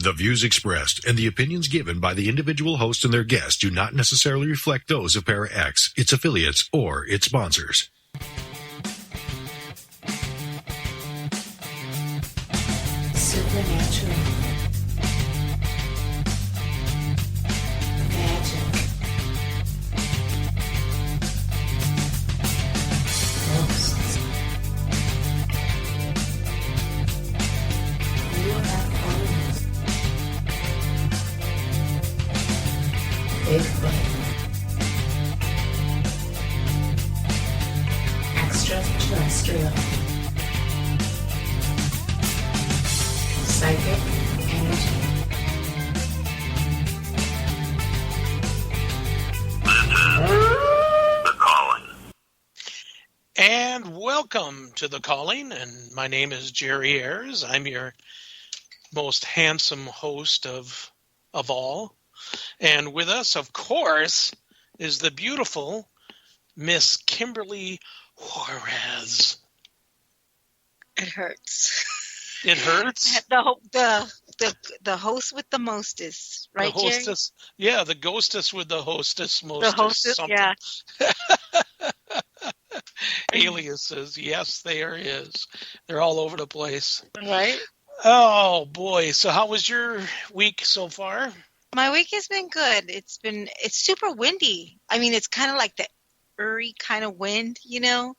The views expressed and the opinions given by the individual host and their guests do not necessarily reflect those of ParaX, its affiliates, or its sponsors. Supernatural. Magic. Ghosts. UFOs. Bigfoot. Extraterrestrial. Psychic energy. The Calling. And welcome to The Calling, and my name is Jerry Ayers. I'm your most handsome host of all. And with us, of course, is the beautiful Miss Kimberly Juarez. It hurts. It hurts? The host with the mostest, right, the hostess, Jerry? Yeah, the ghostess with the hostess, mostest. The hostess, something. yeah. Aliases, yes, there is. They're all over the place. Right? Oh, boy. So how was your week so far? My week has been good. It's super windy. I mean, it's kind of like the eerie kind of wind, and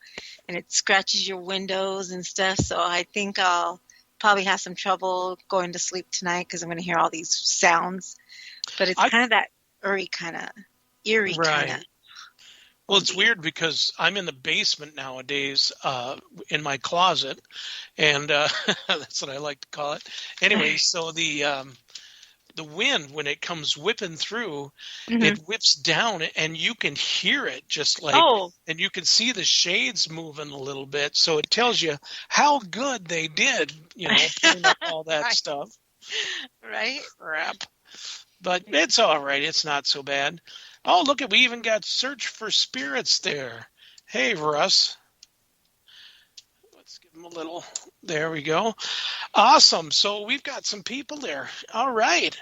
it scratches your windows and stuff. So I think I'll probably have some trouble going to sleep tonight because I'm going to hear all these sounds. But it's kind of that eerie kind of. Well, it's weird because I'm in the basement nowadays in my closet, and that's what I like to call it. Anyway, so the wind, when it comes whipping through, it whips down and you can hear it just like, and you can see the shades moving a little bit. So it tells you how good they did, putting up all that Right. stuff. Right? Crap. But it's all right. It's not so bad. Oh, look, we even got Search for Spirits there. Hey, Russ. Let's give him a little. There we go. Awesome. So we've got some people there. All right.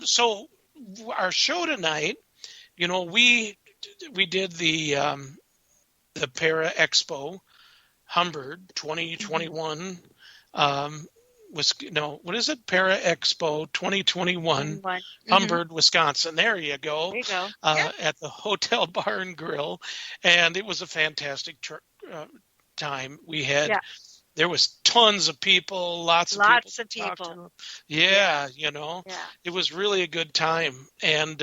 So our show tonight, we did the ParaExpo Humbird 2021. What is it? ParaExpo 2021, Humbird, Wisconsin. There you go. There you go. At the Hotel Bar and Grill, and it was a fantastic time. We had. Yeah. There was tons of people, lots of people. Yeah, it was really a good time. And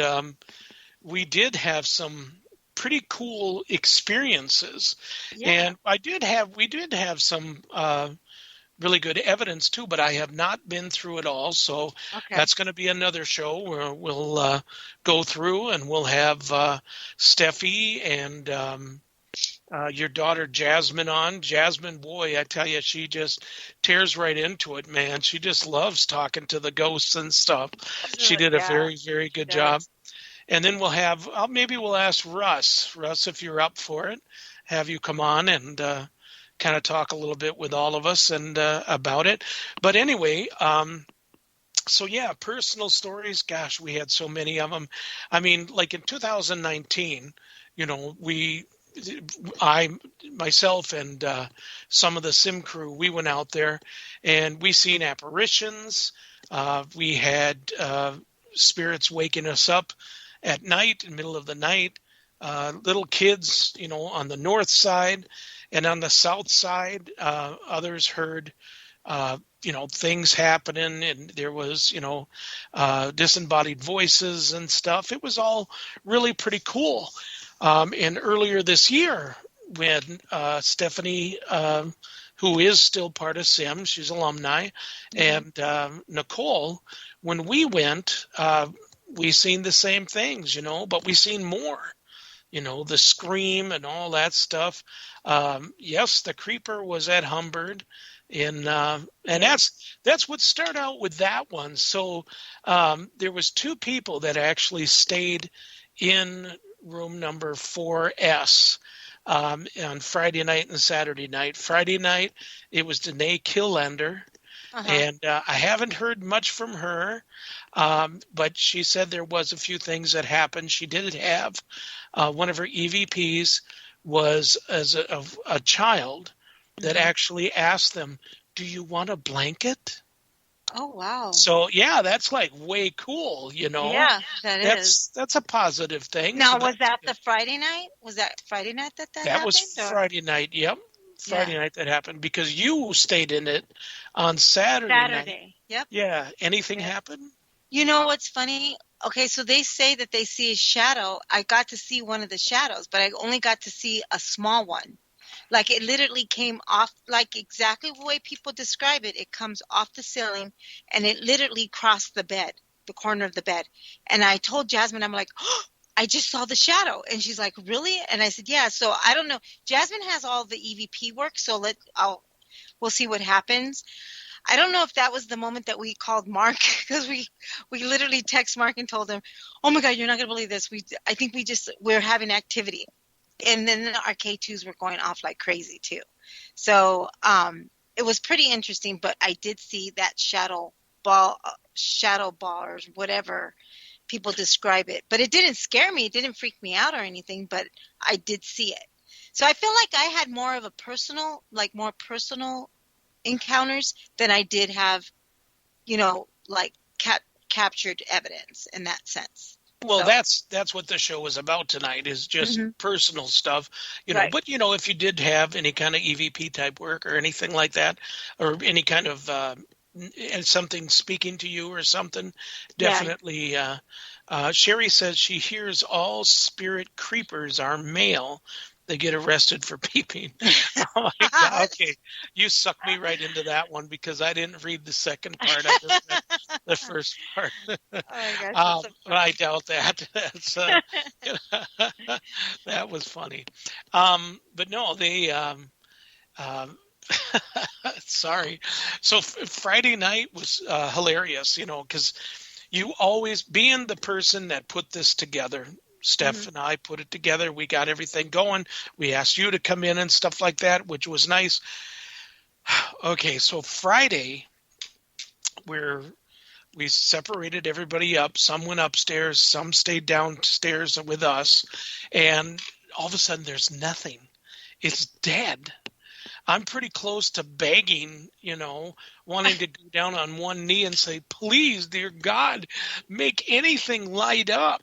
we did have some pretty cool experiences. Yeah. And we did have some really good evidence too, but I have not been through it all. So that's going to be another show where we'll go through and we'll have Steffi and your daughter Jasmine on. Jasmine, boy, I tell you, she just tears right into it, man. She just loves talking to the ghosts and stuff. She did a very, very good job. And then we'll have, maybe we'll ask Russ. Russ, if you're up for it, have you come on and kind of talk a little bit with all of us and about it. But anyway, so yeah, personal stories. Gosh, we had so many of them. I mean, like in 2019, myself and some of the sim crew, we went out there and we seen apparitions. We had spirits waking us up at night, in the middle of the night, little kids, on the north side, and on the south side, others heard, things happening, and there was, disembodied voices and stuff. It was all really pretty cool. And earlier this year, when Stephanie, who is still part of SIM, she's alumni, and Nicole, when we went, we seen the same things, but we seen more, the scream and all that stuff. Yes, the creeper was at Humbird, and that's what started out with that one. So there was two people that actually stayed in room number 4S on Friday night and Saturday night. Friday night, it was Danae Killender, And I haven't heard much from her, but she said there was a few things that happened. She did have one of her EVPs was as a child that actually asked them, "Do you want a blanket?" Oh, wow. So yeah, that's like way cool, Yeah, That's a positive thing. Now, So was that good. the Friday night? Was that Friday night that That happened? was or- Friday night. Yep. Friday night that happened because you stayed in it on Saturday night. Saturday. Yep. Yeah. Anything happen? You know what's funny? Okay, so they say that they see a shadow. I got to see one of the shadows, but I only got to see a small one. Like it literally came off, like exactly the way people describe it. It comes off the ceiling and it literally crossed the bed, the corner of the bed. And I told Jasmine, I'm like, oh, I just saw the shadow. And she's like, really? And I said, yeah. So I don't know. Jasmine has all the EVP work. So we'll see what happens. I don't know if that was the moment that we called Mark because we literally text Mark and told him, oh my God, you're not going to believe this. I think we're having activity. And then our K2s were going off like crazy too. So it was pretty interesting, but I did see that shadow ball or whatever people describe it. But it didn't scare me. It didn't freak me out or anything, but I did see it. So I feel like I had more personal encounters than I did have, like captured evidence in that sense. Well, So. that's what the show is about tonight is just personal stuff, Right. But if you did have any kind of EVP type work or anything like that, or any kind of and something speaking to you or something, definitely. Sherry says she hears all spirit creepers are male. They get arrested for peeping. Oh my God. Okay, you sucked me right into that one because I didn't read the second part. I just read the first part. Oh my gosh, But I doubt that. That's, that was funny. But no, they. Sorry. So Friday night was hilarious, because you always being the person that put this together. Steph and I put it together. We got everything going. We asked you to come in and stuff like that, which was nice. Okay, so Friday, we separated everybody up. Some went upstairs. Some stayed downstairs with us. And all of a sudden, there's nothing. It's dead. I'm pretty close to begging, wanting to go down on one knee and say, please, dear God, make anything light up.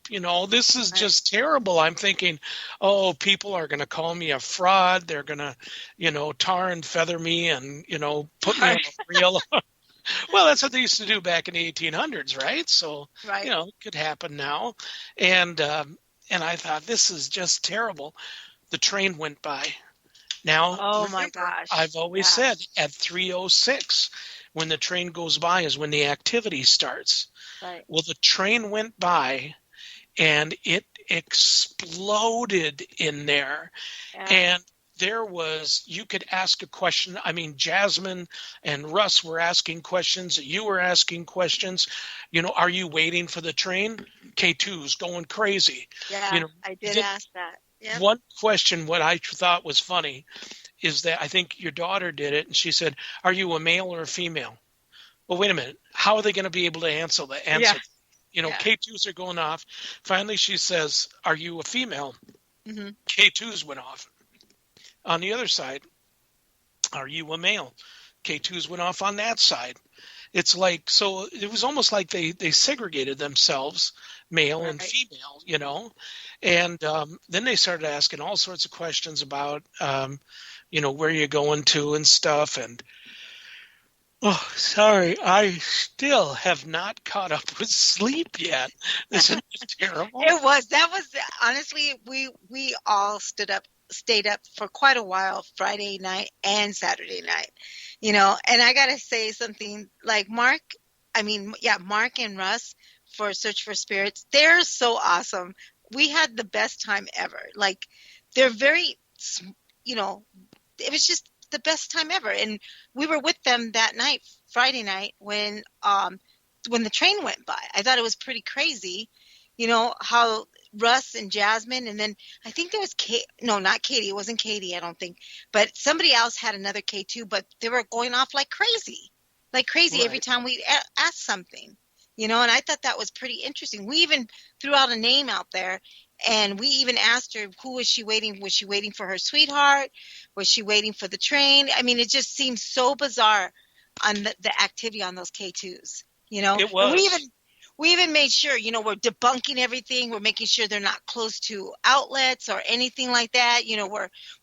This is just terrible. I'm thinking, oh, people are going to call me a fraud. They're going to, tar and feather me and, put me on a reel. Well, that's what they used to do back in the 1800s, right? So, it could happen now. And I thought, this is just terrible. The train went by. Now, oh my gosh! I've always said at 3:06, when the train goes by is when the activity starts. Right. Well, the train went by, and it exploded in there, and there was, you could ask a question. I mean, Jasmine and Russ were asking questions. You were asking questions. Are you waiting for the train? K2's going crazy. Yeah, I did ask that. Yep. One question, what I thought was funny, is that I think your daughter did it, and she said, are you a male or a female? Well, wait a minute. How are they going to be able to answer that? K2s are going off. Finally, she says, are you a female? K2s went off. On the other side, are you a male? K2s went off on that side. It's like, so it was almost like they segregated themselves, male and female, and then they started asking all sorts of questions about, where you're going to and stuff. And, oh, sorry, I still have not caught up with sleep yet. Isn't it terrible? That was honestly, we all stayed up for quite a while, Friday night and Saturday night, and I gotta say something, like Mark and Russ for Search for Spirits, they're so awesome. We had the best time ever. Like, they're very, it was just the best time ever. And we were with them that night, Friday night, when the train went by. I thought it was pretty crazy, how Russ and Jasmine, and then I think there was not Katie. It wasn't Katie, I don't think. But somebody else had another K2, but they were going off like crazy. like crazy every Right. time we asked something, and I thought that was pretty interesting. We even threw out a name out there, and we even asked her, who was she waiting? Was she waiting for her sweetheart? Was she waiting for the train? I mean, it just seems so bizarre on the activity on those K2s, It and was. we even made sure, we're debunking everything. We're making sure they're not close to outlets or anything like that.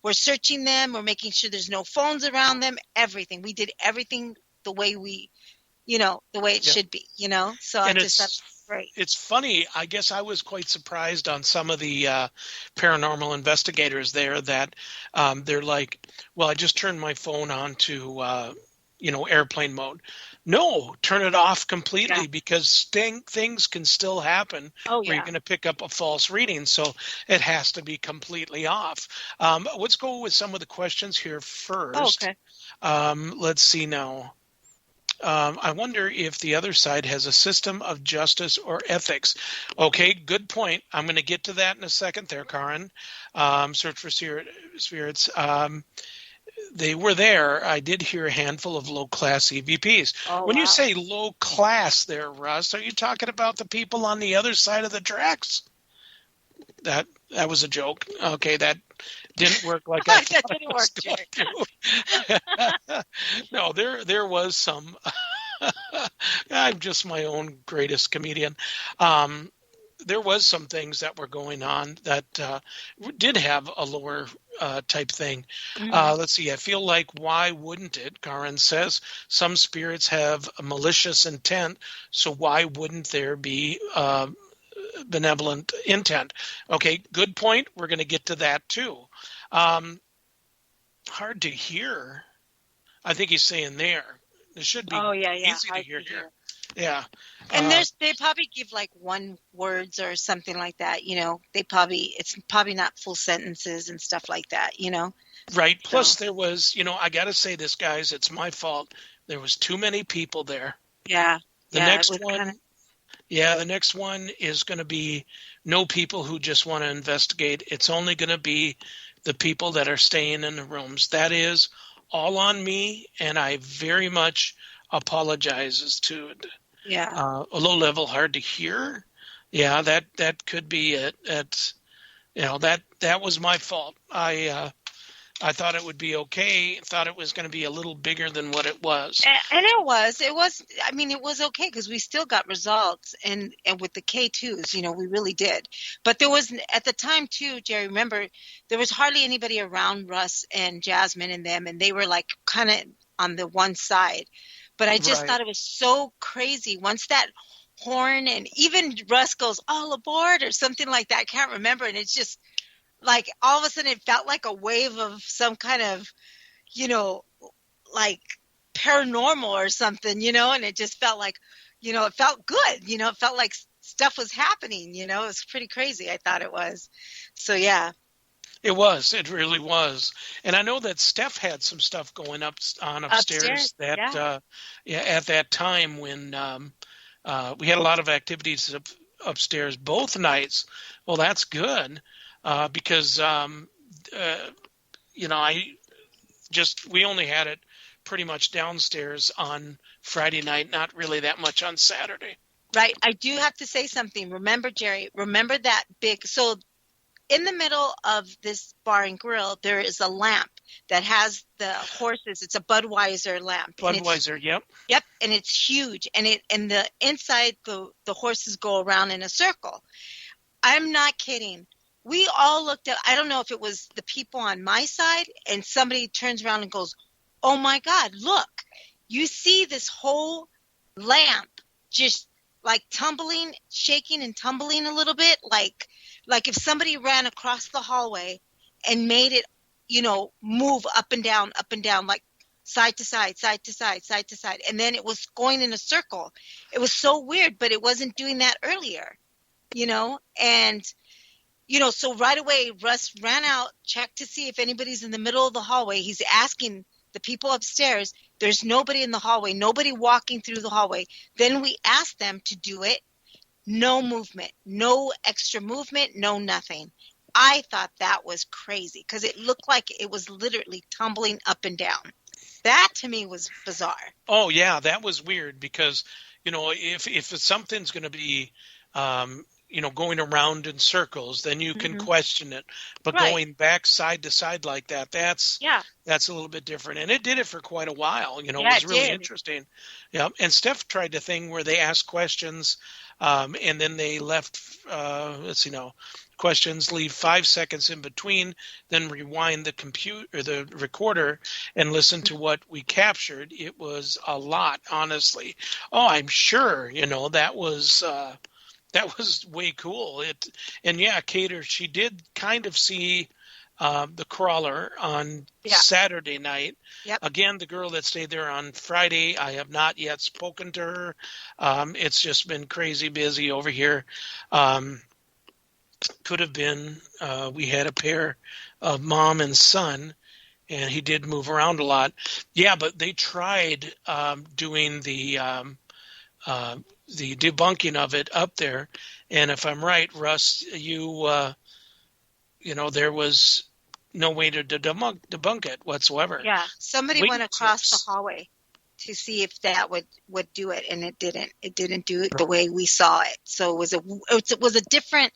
We're searching them. We're making sure there's no phones around them. Everything. We did everything the way the way it Yeah. should be. So I And just thought it was great. it's funny. I guess I was quite surprised on some of the paranormal investigators there that they're like, well, I just turned my phone on to airplane mode. No, turn it off completely Yeah. because things can still happen Oh where you're yeah. going to pick up a false reading. So it has to be completely off. Let's go with some of the questions here Oh, first. okay. Let's see now. I wonder if the other side has a system of justice or ethics. Okay, good point. I'm going to get to that in a second there, Karen. Search for spirits. They were there. I did hear a handful of low-class EVPs. Oh When you wow. say low-class there, Russ, are you talking about the people on the other side of the tracks? That was a joke. Okay, that didn't work like I That thought it didn't was work, going to. No, there was some. I'm just my own greatest comedian. There was some things that were going on that did have a lower type thing. Mhm. Let's see. I feel like why wouldn't it? Karen says some spirits have a malicious intent, so why wouldn't there be benevolent intent? Okay, good point. We're going to get to that too. Hard to hear. I think he's saying there. It should be Oh yeah, easy to hard hear to here. hear. Yeah. And Uh, they probably give like one words or something like that. It's probably not full sentences and stuff like that. right. So Plus, there was, I got to say this, guys, it's my fault. There was too many people there. yeah, The yeah, it next was kind of. one, yeah, the next one is going to be no people who just want to investigate. It's only going to be the people that are staying in the rooms. That is all on me, and I very much apologize as to it. Yeah. A low level, hard to hear. Yeah, that could be it. That was my fault. I thought it would be okay. Thought it was going to be a little bigger than what it was. And I mean, it was okay because we still got results and with the K2s, we really did. But there was, at the time too, Jerry, remember, there was hardly anybody around Russ and Jasmine and them, and they were like kind of on the one side. But I just Right. thought it was so crazy. Once that horn, and even Russ goes, all aboard or something like that, I can't remember. And it's just like all of a sudden it felt like a wave of some kind of, you know, like paranormal or something, and it just felt like, it felt good, it felt like stuff was happening, it was pretty crazy. I thought it was. So yeah. It was. It really was. And I know that Steph had some stuff going upstairs that Yeah. at that time when we had a lot of activities upstairs both nights. Well, that's good because we only had it pretty much downstairs on Friday night, not really that much on Saturday. Right. I do have to say something. Remember, Jerry, remember that so in the middle of this bar and grill, there is a lamp that has the horses. It's a Budweiser lamp. Budweiser, yep. Yep, and it's huge. And the inside, the horses go around in a circle. I'm not kidding. We all looked at, I don't know if it was the people on my side, and somebody turns around and goes, oh my God, look, you see this whole lamp just like tumbling, shaking and tumbling a little bit, like if somebody ran across the hallway and made it, move up and down, like side to side, side to side, side to side. And then it was going in a circle. It was so weird, but it wasn't doing that earlier, and, so right away, Russ ran out, checked to see if anybody's in the middle of the hallway. He's asking the people upstairs. There's nobody in the hallway, nobody walking through the hallway. Then we asked them to do it. No movement, no extra movement, no nothing. I thought that was crazy because it looked like it was literally tumbling up and down. That to me was bizarre. Oh yeah, that was weird because, if something's going to be, going around in circles, then you can question it. But Right. going back side to side like that, that's Yeah. a little bit different. And it did it for quite a while. It Yeah, was it really did. interesting. Yeah. And Steph tried the thing where they asked questions, and then they left, questions, leave 5 seconds in between, then rewind the computer or the recorder and listen to what we captured. It was a lot, honestly. Oh, I'm sure, that was way cool. And yeah, Cater, she did kind of see the crawler on Saturday night. Yep. Again, the girl that stayed there on Friday, I have not yet spoken to her. It's just been crazy busy over here. Could have been we had a pair of mom and son, and he did move around a lot. Yeah, but they tried doing the debunking of it up there, and if I'm right, Russ, there was no way to debunk it whatsoever. Yeah, somebody Wing went across tips. the hallway to see if that would do it, and it didn't. It didn't do it the way we saw it. So it was a different.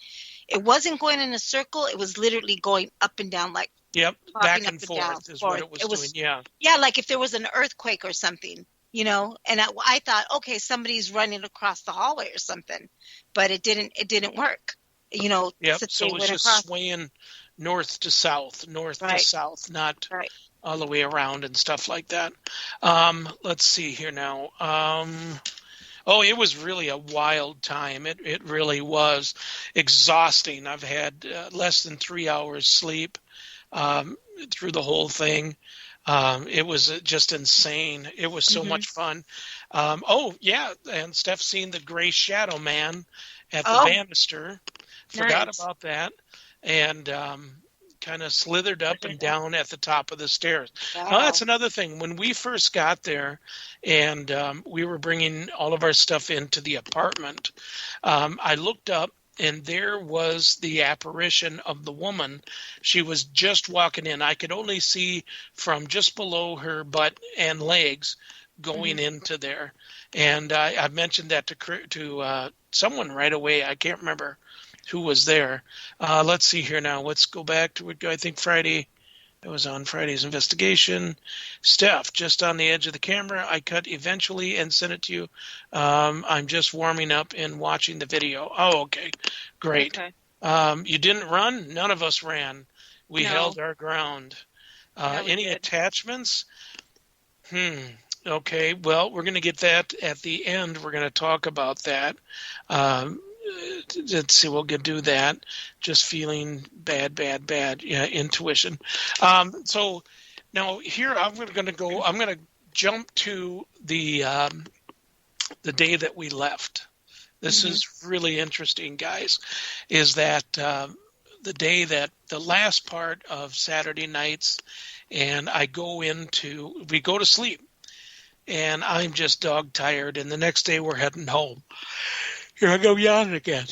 It wasn't going in a circle. It was literally going up and down, like Yep, popping back up and forth is what it was doing. Yeah. Yeah, like if there was an earthquake or something, And I thought, okay, somebody's running across the hallway or something, but it didn't. It didn't work. Yep. Since So they it was went just across. swaying north to south, Right. not Right. all the way around and stuff like that. Let's see here now. It was really a wild time. It really was exhausting. I've had less than 3 hours sleep through the whole thing. It was just insane. It was so much fun. And Steph's seen the gray shadow man at the banister. Forgot Nice. about that. And kind of slithered up and down at the top of the stairs. Wow. Now, that's another thing. When we first got there and we were bringing all of our stuff into the apartment, I looked up and there was the apparition of the woman. She was just walking in. I could only see from just below her butt and legs going into there. And I mentioned that to someone right away. I can't remember who was there. Let's see here now. Let's go back to I think Friday. It was on Friday's investigation. Steph, just on the edge of the camera. I cut eventually and sent it to you. I'm just warming up and watching the video. Oh, okay. Great. Okay. You didn't run? None of us ran. We No. held our ground. we Any did. attachments? Okay. Well, we're going to get that at the end. We're going to talk about that. Let's see. We'll do that. Just feeling bad. Yeah, intuition. So now here I'm going to jump to the day that we left. This is really interesting, guys. Is that the day that the last part of Saturday nights, and we go to sleep, and I'm just dog tired, and the next day we're heading home. Here I go yawning again.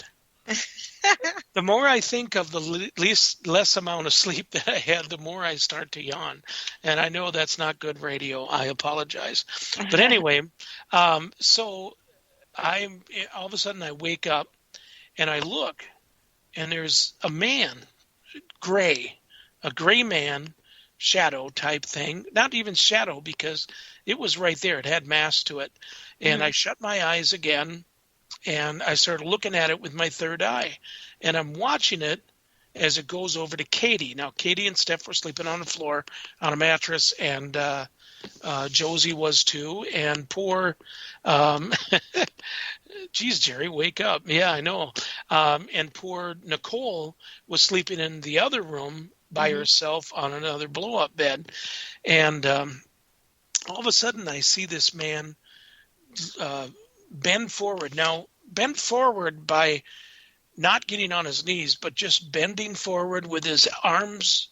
The more I think of the less amount of sleep that I had, the more I start to yawn. And I know that's not good radio. I apologize. But anyway, so all of a sudden I wake up and I look, and there's a man, a gray man, shadow type thing. Not even shadow, because it was right there. It had mass to it. And I shut my eyes again. And I started looking at it with my third eye. And I'm watching it as it goes over to Katie. Now, Katie and Steph were sleeping on the floor on a mattress, and Josie was too. And poor, geez, Jerry, wake up. Yeah, I know. And poor Nicole was sleeping in the other room by herself on another blow-up bed. And all of a sudden, I see this man bend forward. Now, bend forward by not getting on his knees, but just bending forward with his arms,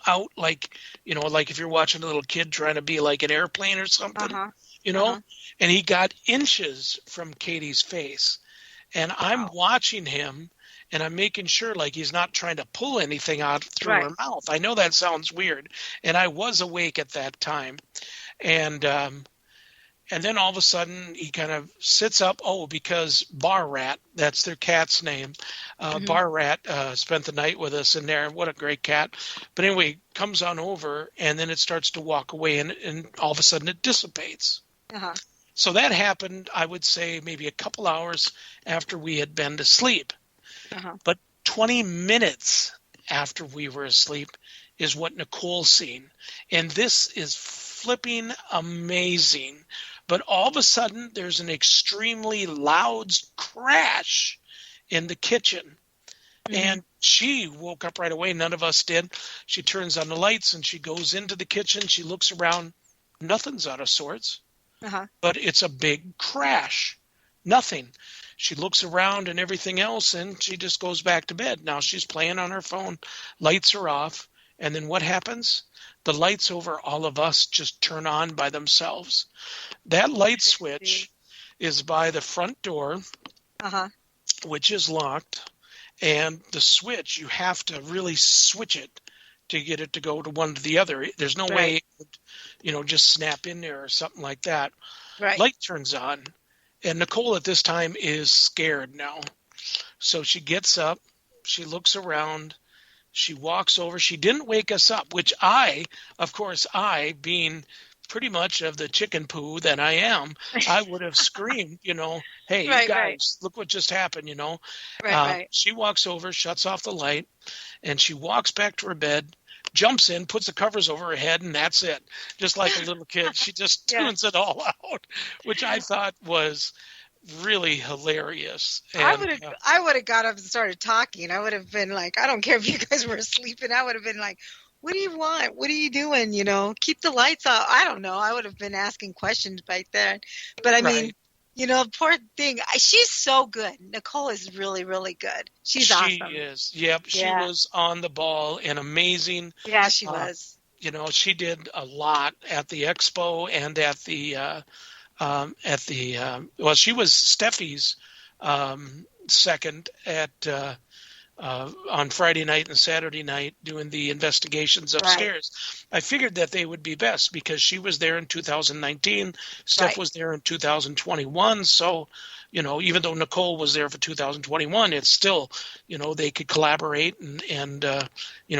out like if you're watching a little kid trying to be like an airplane or something, and he got inches from Katie's face. And I'm watching him, and I'm making sure like he's not trying to pull anything out through her mouth. I know that sounds weird, and I was awake at that time. And then all of a sudden he kind of sits up. Oh, because Bar Rat, that's their cat's name. Bar Rat spent the night with us in there. What a great cat. But anyway, comes on over, and then it starts to walk away, and all of a sudden it dissipates. Uh-huh. So that happened, I would say, maybe a couple hours after we had been to sleep. Uh-huh. But 20 minutes after we were asleep is what Nicole's seen. And this is flipping amazing. But all of a sudden, there's an extremely loud crash in the kitchen. And she woke up right away. None of us did. She turns on the lights and she goes into the kitchen. She looks around. Nothing's out of sorts. Uh-huh. But it's a big crash. Nothing. She looks around and everything else, and she just goes back to bed. Now she's playing on her phone. Lights are off. And then what happens? The lights over all of us just turn on by themselves. That light switch is by the front door, which is locked. And the switch, you have to really switch it to get it to go to one to the other. There's no way it would, just snap in there or something like that. Right. Light turns on. And Nicole at this time is scared now. So she gets up. She looks around. She walks over. She didn't wake us up, which I, being pretty much of the chicken poo that I am, I would have screamed, hey, you guys, look what just happened, She walks over, shuts off the light, and she walks back to her bed, jumps in, puts the covers over her head, and that's it. Just like a little kid. She just tunes it all out, which I thought was really hilarious. And, I would have got up and started talking. I would have been like, I don't care if you guys were sleeping. I would have been like, what do you want? What are you doing? Keep the lights off. I don't know. I would have been asking questions right there. But I mean, poor thing. She's so good. Nicole is really, really good. She's awesome. She is. Yep. She was on the ball and amazing. Yeah, she was. She did a lot at the expo and at the she was Steffi's second at on Friday night and Saturday night doing the investigations upstairs. Right. I figured that they would be best because she was there in 2019. Steph was there in 2021. So, even though Nicole was there for 2021, it's still, they could collaborate and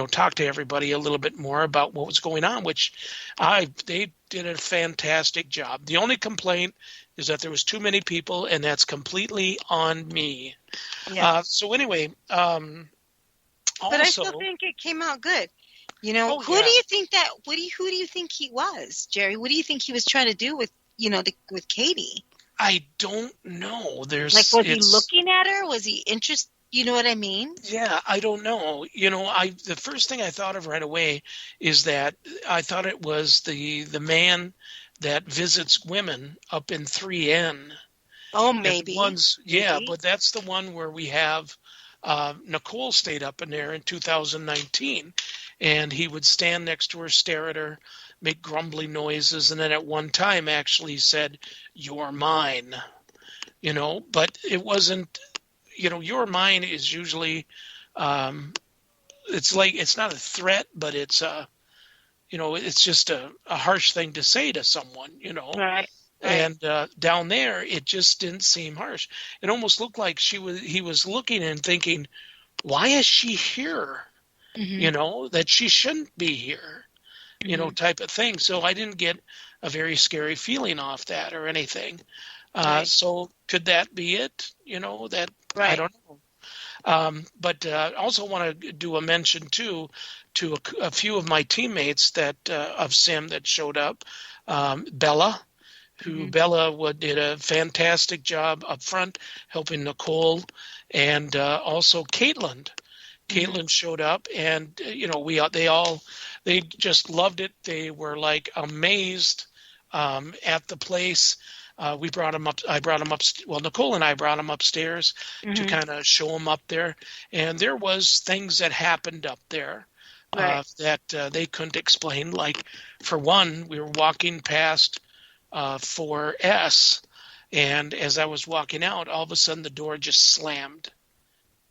talk to everybody a little bit more about what was going on, which they did a fantastic job. The only complaint is that there was too many people, and that's completely on me. Yeah. So anyway, but I still think it came out good. Do you think who do you think he was, Jerry? What do you think he was trying to do with, with Katie? I don't know. Was he looking at her? Was he interested? You know what I mean? Yeah, I don't know. The first thing I thought of right away is that I thought it was the man that visits women up in 3N. Oh, maybe. But that's the one where we have Nicole stayed up in there in 2019, and he would stand next to her, stare at her, make grumbling noises, and then at one time actually said, "You're mine." But it wasn't. Your mine is usually, it's not a threat, but it's it's just a harsh thing to say to someone, Right. And down there, it just didn't seem harsh. It almost looked like he was looking and thinking, why is she here? Mm-hmm. That she shouldn't be here, type of thing. So I didn't get a very scary feeling off that or anything. So could that be it? I don't know. But also want to do a mention too to a few of my teammates of Sim that showed up. Bella, Bella did a fantastic job up front helping Nicole, and also Caitlin. Caitlin showed up, and they just loved it. They were like amazed at the place. We brought him up. I brought him up. Well, Nicole and I brought him upstairs to kind of show him up there. And there was things that happened up there that they couldn't explain. Like, for one, we were walking past 4S, and as I was walking out, all of a sudden the door just slammed.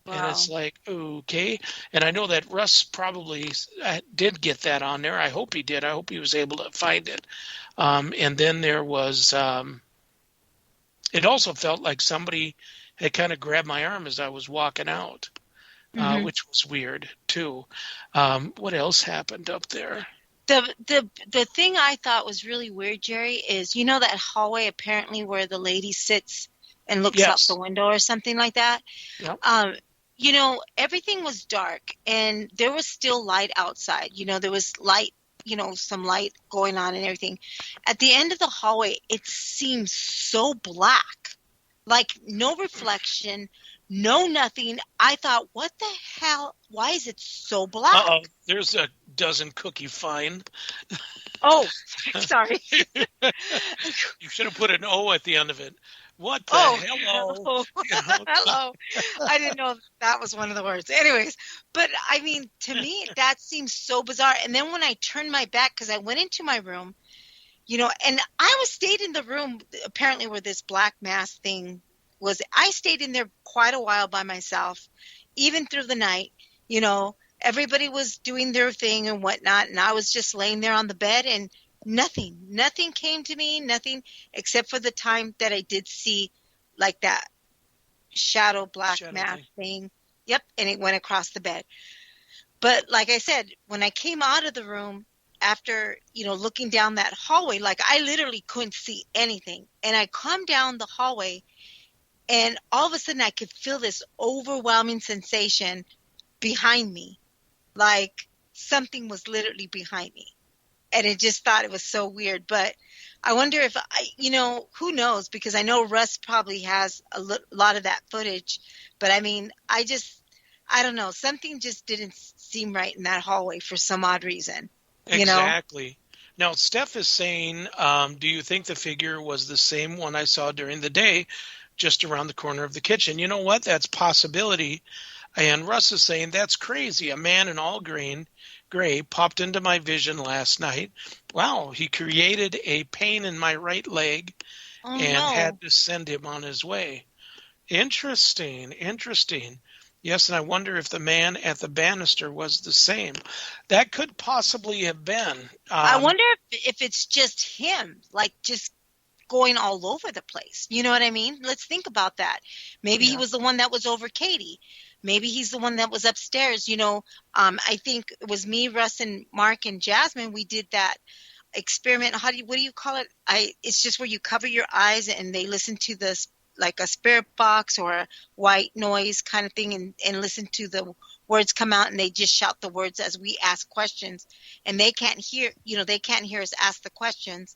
Wow. And it's like, okay. And I know that Russ probably did get that on there. I hope he did. I hope he was able to find it. And then there was, it also felt like somebody had kind of grabbed my arm as I was walking out, Hmm. which was weird too. What else happened up there? The thing I thought was really weird, Jerry, is that hallway apparently where the lady sits and looks out the Yes. window or something like that. Yep. Everything was dark and there was still light outside. There was light, some light going on and everything. At the end of the hallway, it seemed so black, like no reflection, no nothing. I thought, what the hell? Why is it so black? Uh-oh. There's a dozen cookie fine. Oh, sorry. You should have put an O at the end of it. What the Oh, hello? hello. Hello. I didn't know that was one of the words. Anyways, but I mean, to me, that seems so bizarre. And then when I turned my back, because I went into my room, and stayed in the room, apparently where this black mass thing was. I stayed in there quite a while by myself, even through the night. Everybody was doing their thing and whatnot, and I was just laying there on the bed, and nothing came to me, nothing except for the time that I did see like that shadow black mass thing. Yep, and it went across the bed. But like I said, when I came out of the room after, looking down that hallway, like I literally couldn't see anything. And I come down the hallway and all of a sudden I could feel this overwhelming sensation behind me. Like something was literally behind me. And I just thought it was so weird. But I wonder if, who knows? Because I know Russ probably has a lot of that footage. But I mean, I don't know. Something just didn't seem right in that hallway for some odd reason. Exactly. Now, Steph is saying, do you think the figure was the same one I saw during the day, just around the corner of the kitchen? You know what? That's possibility. And Russ is saying, that's crazy. A man in all gray popped into my vision last night. Wow, he created a pain in my right leg had to send him on his way. Interesting. Yes, and I wonder if the man at the banister was the same. That could possibly have been. I wonder if it's just him, like just going all over the place. You know what I mean? Let's think about that. Maybe he was the one that was over Katie. Maybe he's the one that was upstairs. I think it was me, Russ, and Mark and Jasmine. We did that experiment. What do you call it? It's just where you cover your eyes and they listen to this, like a spirit box or a white noise kind of thing, and listen to the words come out, and they just shout the words as we ask questions, and they can't hear us ask the questions.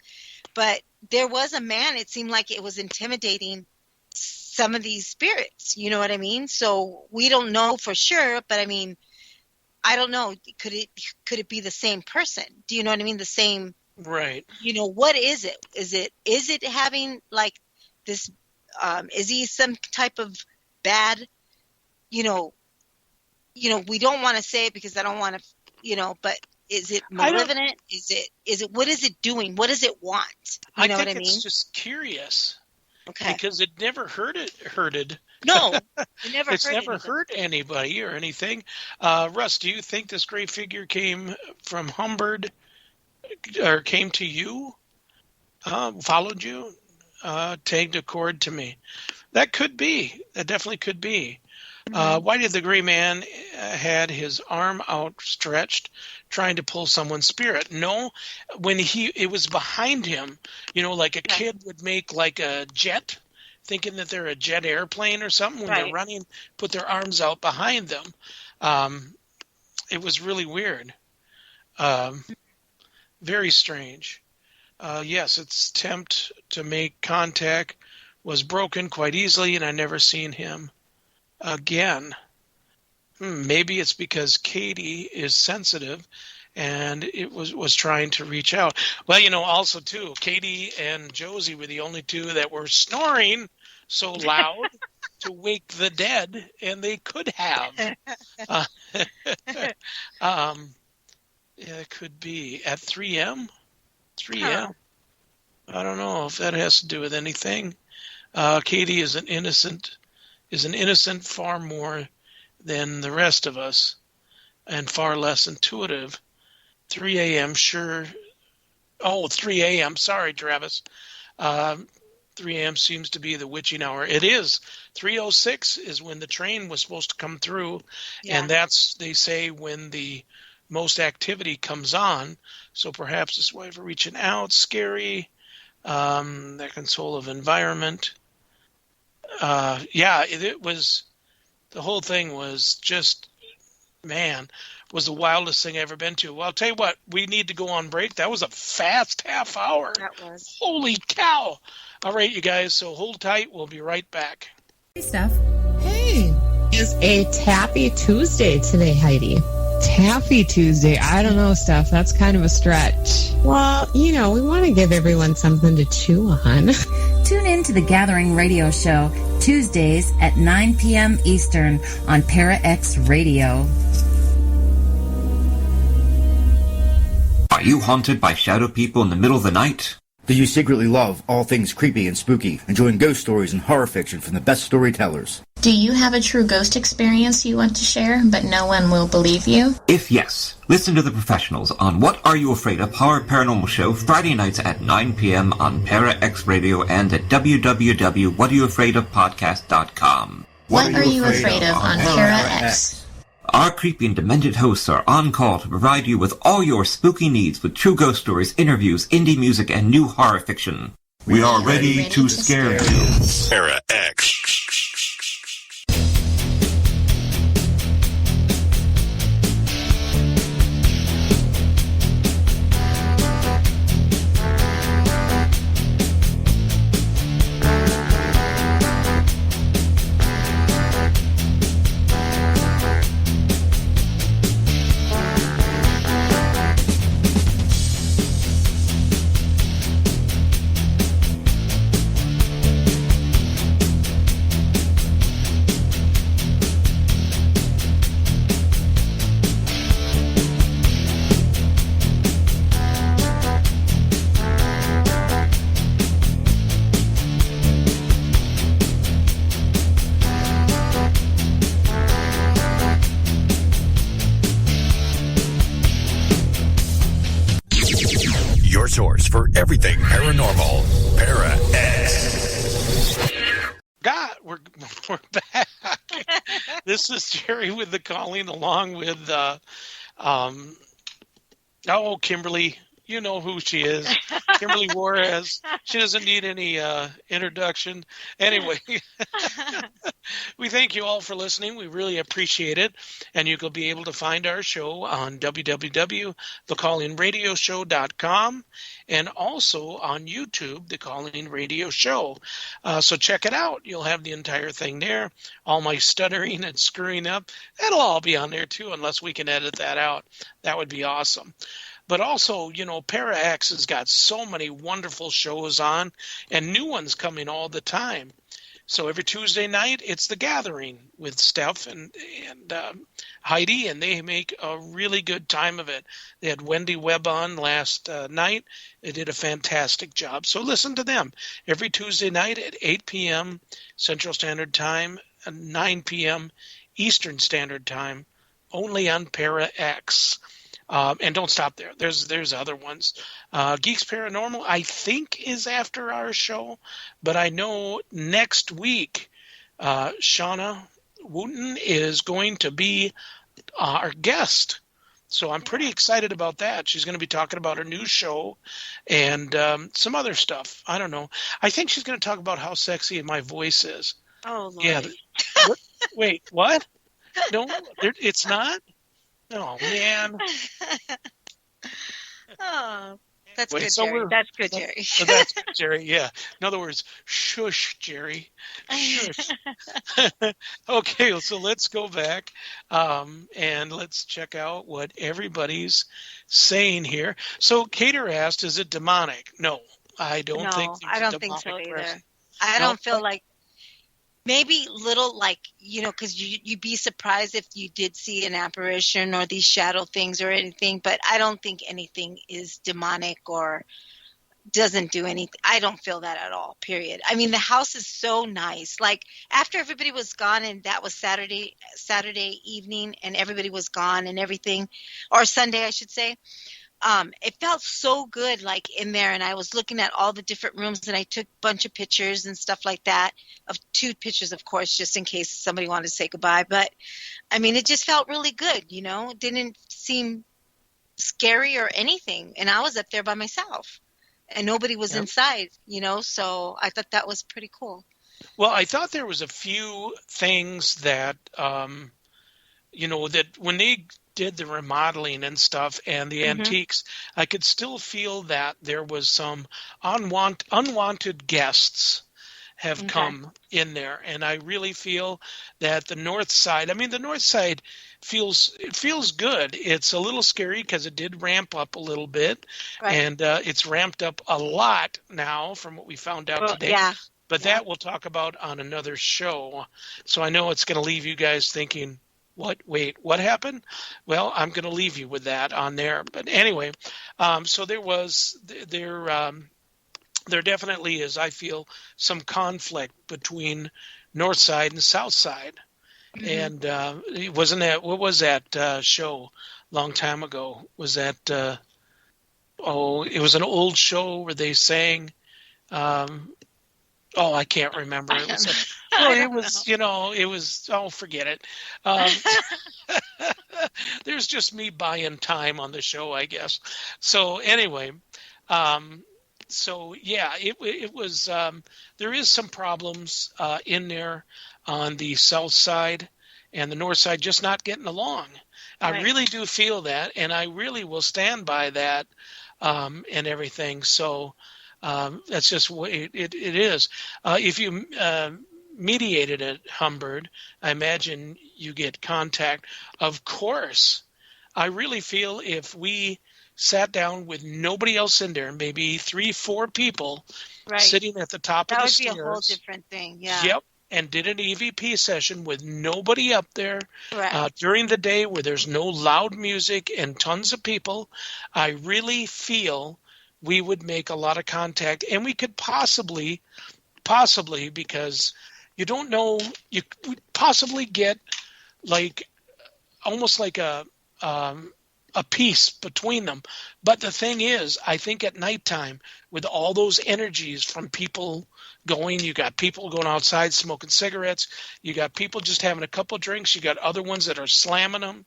But there was a man, it seemed like it was intimidating some of these spirits, you know what I mean? So we don't know for sure, but I mean, I don't know. Could it be the same person? Do you know what I mean? The same, right? What is it? Is it having like this? Is he some type of bad? We don't want to say it because I don't want to, but is it malevolent? Is it? What is it doing? What does it want? You know what I mean? It's just curious. Okay. Because it never hurted. No, it never. It's never hurt anybody or anything. Russ, do you think this gray figure came from Humbird, or came to you, followed you, tagged a cord to me? That could be. That definitely could be. Mm-hmm. Why did the gray man had his arm outstretched, trying to pull someone's spirit? No, when it was behind him, like a kid would make like a jet, thinking that they're a jet airplane or something. When they're running, put their arms out behind them. It was really weird. Very strange. Yes, its attempt to make contact was broken quite easily, and I never seen him again. Maybe it's because Katie is sensitive and it was trying to reach out. Well, also too, Katie and Josie were the only two that were snoring so loud to wake the dead, and they could have. It could be at 3 a.m. 3 a.m. I don't know if that has to do with anything. Katie is an innocent far more than the rest of us, and far less intuitive. 3 a.m. sure Oh, 3 a.m. Sorry, Travis. 3 a.m. seems to be the witching hour. It is. 3:06 is when the train was supposed to come through, and that's, they say, when the most activity comes on. So perhaps this way for reaching out, scary, that console of environment. It was, the whole thing was just, man, was the wildest thing I've ever been to. Well, I'll tell you what, we need to go on break. That was a fast half hour. That was. Holy cow. All right, you guys, so hold tight. We'll be right back. Hey, Steph. Hey. It's a Taffy Tuesday today, Heidi. Taffy Tuesday. I don't know, Steph. That's kind of a stretch. Well, we want to give everyone something to chew on. Tune in to the Gathering Radio Show Tuesdays at 9 p.m. Eastern on ParaX Radio. Are you haunted by shadow people in the middle of the night? Do you secretly love all things creepy and spooky, enjoying ghost stories and horror fiction from the best storytellers? Do you have a true ghost experience you want to share, but no one will believe you? If yes, listen to the professionals on What Are You Afraid Of? Horror Paranormal Show Friday nights at 9 p.m. on ParaX Radio and at www.whatareyouafraidofpodcast.com. What Are You Afraid Of on ParaX? Our creepy and demented hosts are on call to provide you with all your spooky needs with true ghost stories, interviews, indie music, and new horror fiction. We are ready to scare you. ParaX. Source for everything paranormal. ParaX. God, we're back. This is Jerry with the calling, along with Kimberly. You know who she is. Kimberly Juarez. She doesn't need any introduction. Anyway, we thank you all for listening. We really appreciate it. And you will be able to find our show on www.thecallingradioshow.com and also on YouTube, The Calling Radio Show. So check it out. You'll have the entire thing there. All my stuttering and screwing up, that'll all be on there too, unless we can edit that out. That would be awesome. But also, ParaX has got so many wonderful shows on and new ones coming all the time. So every Tuesday night, it's The Gathering with Steph and Heidi, and they make a really good time of it. They had Wendy Webb on last night. They did a fantastic job. So listen to them every Tuesday night at 8 p.m. Central Standard Time and 9 p.m. Eastern Standard Time, only on ParaX. And don't stop there. There's other ones. Geeks Paranormal, I think, is after our show, but I know next week Shauna Wooten is going to be our guest. So I'm pretty excited about that. She's going to be talking about her new show and some other stuff. I don't know. I think she's going to talk about how sexy my voice is. Oh, Lord. Yeah. Wait, what? No, it's not? Oh, man. Oh, that's Wait, good, so Jerry. That's good, Jerry. That's good, Jerry, yeah. In other words, shush, Jerry. Shush. Okay, so let's go back and let's check out what everybody's saying here. So Cater asked, is it demonic? No, I don't think I don't think so either. Person. I don't feel like maybe little because you'd be surprised if you did see an apparition or these shadow things or anything, but I don't think anything is demonic or doesn't do anything. I don't feel that at all, period. I mean, the house is so nice. Like, after everybody was gone, and that was Saturday evening, and everybody was gone and everything, or Sunday, I should say, it felt so good, like in there. And I was looking at all the different rooms, and I took a bunch of pictures and stuff like that. Of 2 pictures, of course, just in case somebody wanted to say goodbye. But I mean, it just felt really good. It didn't seem scary or anything. And I was up there by myself, and nobody was inside. So I thought that was pretty cool. Well, I thought there was a few things that, that when they did the remodeling and stuff and the antiques, I could still feel that there was some unwanted guests have come in there. And I really feel that the north side feels good. It's a little scary because it did ramp up a little bit, and it's ramped up a lot now from what we found out today. Yeah. But that we'll talk about on another show. So I know it's going to leave you guys thinking, what happened? Well, I'm going to leave you with that on there. But anyway, so there definitely is, I feel, some conflict between North Side and South Side. And what was that show a long time ago? Was that, it was an old show where they sang, I can't remember. Forget it. There's just me buying time on the show, I guess. So anyway, it was, there is some problems in there on the south side and the north side just not getting along. I really do feel that, and I really will stand by that and everything. So that's just the way it is. If you mediated at Humbird, I imagine you get contact. Of course, I really feel if we sat down with nobody else in there, maybe 3-4 people sitting at the top of the stairs. That would be a whole different thing, yeah. Yep, and did an EVP session with nobody up there during the day where there's no loud music and tons of people, I really feel we would make a lot of contact, and we could possibly, because you don't know, you would possibly get almost like a peace between them. But the thing is, I think at nighttime, with all those energies from people going, you got people going outside smoking cigarettes, you got people just having a couple drinks, you got other ones that are slamming them,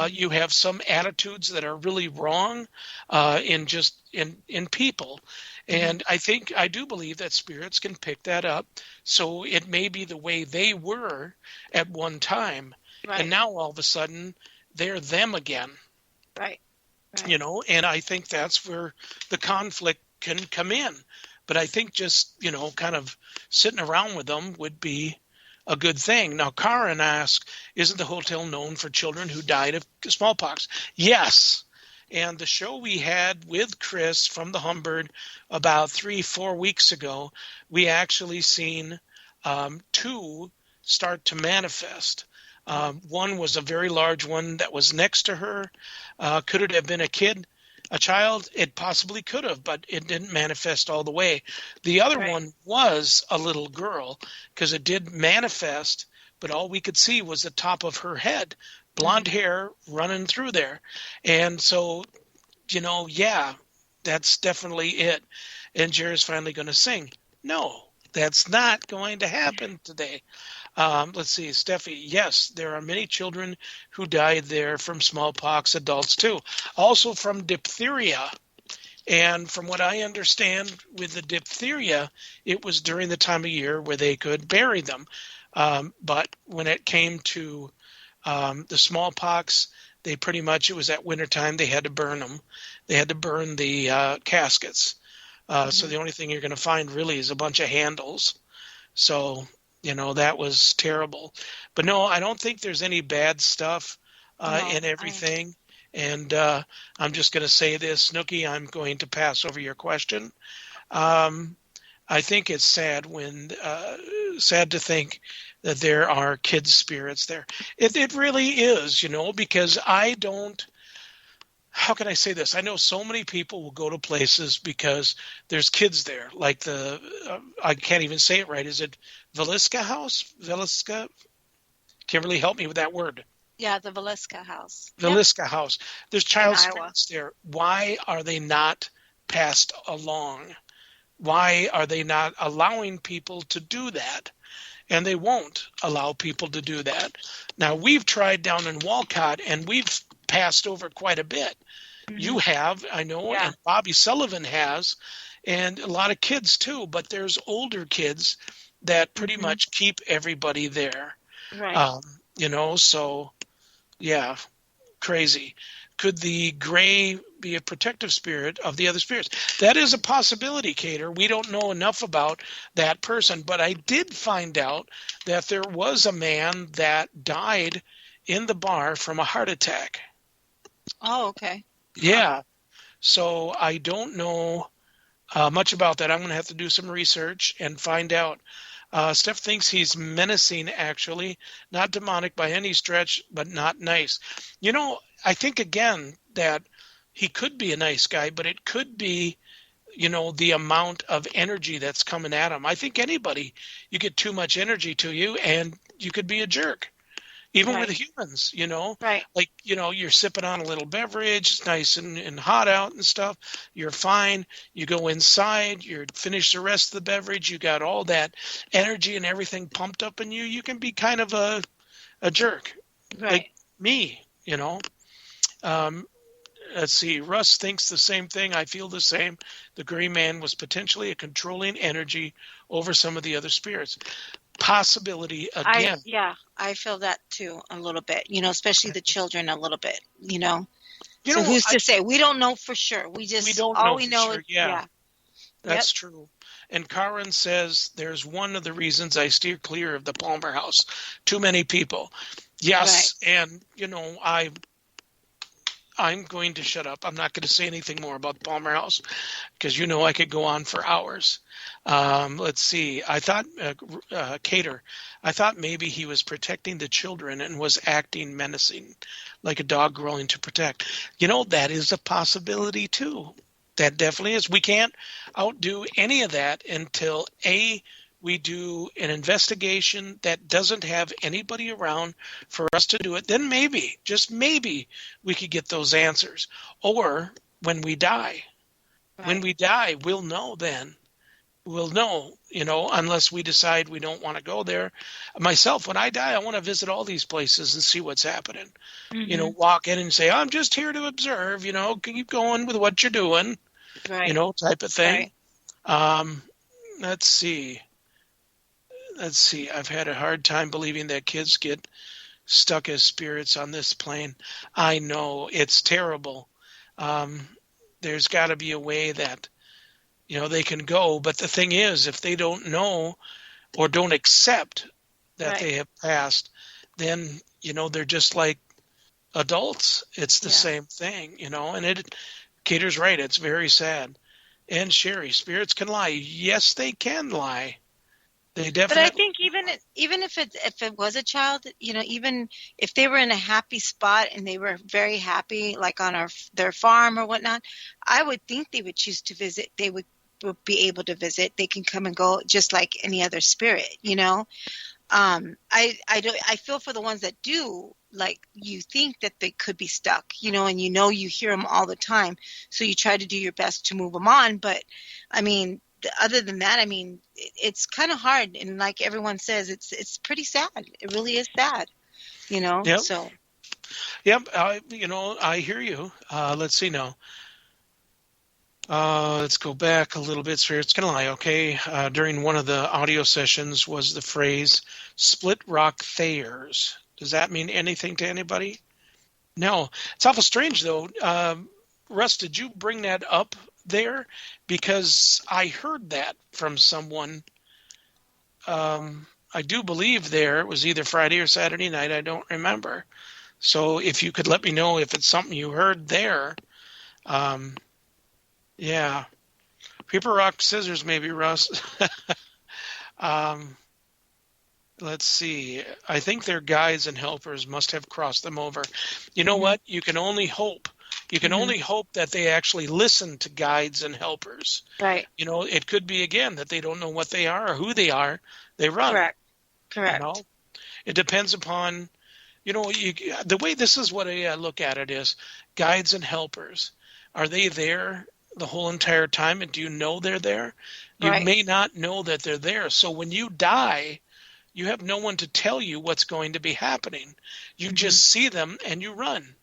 you have some attitudes that are really wrong in people. And I do believe that spirits can pick that up. So it may be the way they were at one time, and now all of a sudden they're them again. Right. And I think that's where the conflict can come in. But I think just, kind of sitting around with them would be a good thing. Now, Karen asks, isn't the hotel known for children who died of smallpox? Yes. And the show we had with Chris from the Humbird about 3-4 weeks ago, we actually seen 2 start to manifest. One was a very large one that was next to her. Could it have been a child? It possibly could have, but it didn't manifest all the way. The other one was a little girl, because it did manifest, but all we could see was the top of her head, blonde hair running through there. And so, that's definitely it. And Jerry's finally going to sing. No, that's not going to happen today. Let's see, Steffi. Yes, there are many children who died there from smallpox, adults too. Also from diphtheria. And from what I understand with the diphtheria, it was during the time of year where they could bury them. But when it came to the smallpox, it was at wintertime, they had to burn them. They had to burn the caskets. So the only thing you're going to find really is a bunch of handles. So that was terrible. But no, I don't think there's any bad stuff in everything. And I'm just going to say this, Snooki, I'm going to pass over your question. I think it's sad sad to think that there are kids' spirits there. It really is, because how can I say this? I know so many people will go to places because there's kids there, like I can't even say it right. Is it Velisca House? Velisca? Kimberly, help me with that word. Yeah, the Valeska house. Valeska house. There's child In Iowa. spirits there. Why are they not passed along? Why are they not allowing people to do that? And they won't allow people to do that. Now, we've tried down in Walcott, and we've passed over quite a bit. Mm-hmm. You have, I know, Yeah. and Bobby Sullivan has, and a lot of kids too, but there's older kids that pretty Mm-hmm. much keep everybody there. Right. So, yeah, crazy. Could the gray be a protective spirit of the other spirits? That is a possibility, Cater. We don't know enough about that person, but I did find out that there was a man that died in the bar from a heart attack. Oh, okay. Yeah. So I don't know much about that. I'm going to have to do some research and find out. Steph thinks he's menacing, actually, not demonic by any stretch, but not nice. I think, again, that he could be a nice guy, but it could be, the amount of energy that's coming at him. I think anybody, you get too much energy to you, and you could be a jerk. Even Right. with humans, Right. like, you're sipping on a little beverage, it's nice and hot out and stuff. You're fine. You go inside, you finish the rest of the beverage. You got all that energy and everything pumped up in you. You can be kind of a jerk, Right. like me, Let's see. Russ thinks the same thing. I feel the same. The gray man was potentially a controlling energy over some of the other spirits. Possibility again. I feel that too a little bit, especially the children a little bit, So know, who's to say? We don't know for sure. We don't all know we for know sure. is Yeah. That's true. And Karen says there's one of the reasons I steer clear of the Palmer House. Too many people. Yes, Right. and I'm going to shut up. I'm not going to say anything more about the Palmer House because I could go on for hours. Let's see. I thought, Cater, I thought maybe he was protecting the children and was acting menacing, like a dog growling to protect. That is a possibility too. That definitely is. We can't outdo any of that until we do an investigation that doesn't have anybody around for us to do it. Then maybe, just maybe, we could get those answers. Or when we die. Right. When we die, we'll know then. We'll know, unless we decide we don't want to go there. Myself, when I die, I want to visit all these places and see what's happening. Mm-hmm. Walk in and say, I'm just here to observe, keep going with what you're doing, Right. type of thing. Right. Let's see. I've had a hard time believing that kids get stuck as spirits on this plane. I know it's terrible. There's got to be a way that, they can go. But the thing is, if they don't know or don't accept that Right. they have passed, then, they're just like adults. It's the same thing, and Cater's right. It's very sad. And Sherry, spirits can lie. Yes, they can lie. They definitely. But I think even if it was a child, even if they were in a happy spot and they were very happy, like on their farm or whatnot, I would think they would choose to visit. They would be able to visit. They can come and go just like any other spirit, I feel for the ones that do, like, you think that they could be stuck, and you hear them all the time, so you try to do your best to move them on. But I mean, other than that, I mean, it's kind of hard, and like everyone says, it's pretty sad. It really is sad, Yep. So Yep. I hear you. Let's see now. Let's go back a little bit. Spirits can lie. Okay. During one of the audio sessions was the phrase "split rock Thayers." Does that mean anything to anybody? No. It's awful strange though. Russ, did you bring that up there? Because I heard that from someone. I do believe there it was either Friday or Saturday night. I don't remember. So if you could let me know if it's something you heard there. Yeah. Paper, rock, scissors, maybe, Russ. Let's see. I think their guides and helpers must have crossed them over. You know what? You can only hope. You can only hope that they actually listen to guides and helpers. right, It could be, again, that they don't know what they are or who they are. They run. correct. It depends upon, The way this is what I look at it is guides and helpers. Are they there the whole entire time, and do you know they're there? You Right. may not know that they're there. So when you die, you have no one to tell you what's going to be happening. You just see them and you run.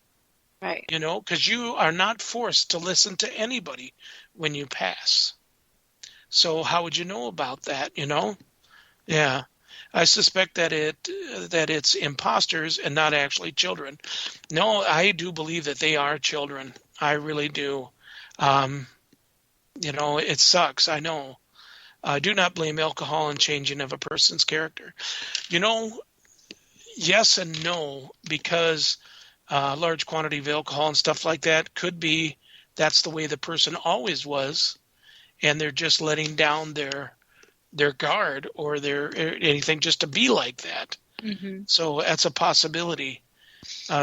Right. Because you are not forced to listen to anybody when you pass. So how would you know about that? Yeah. I suspect that it's imposters and not actually children. No, I do believe that they are children. I really do. It sucks. I know. I do not blame alcohol in changing of a person's character. Yes and no, because large quantity of alcohol and stuff like that could be that's the way the person always was, and they're just letting down their guard or their anything just to be like that. Mm-hmm. So that's a possibility.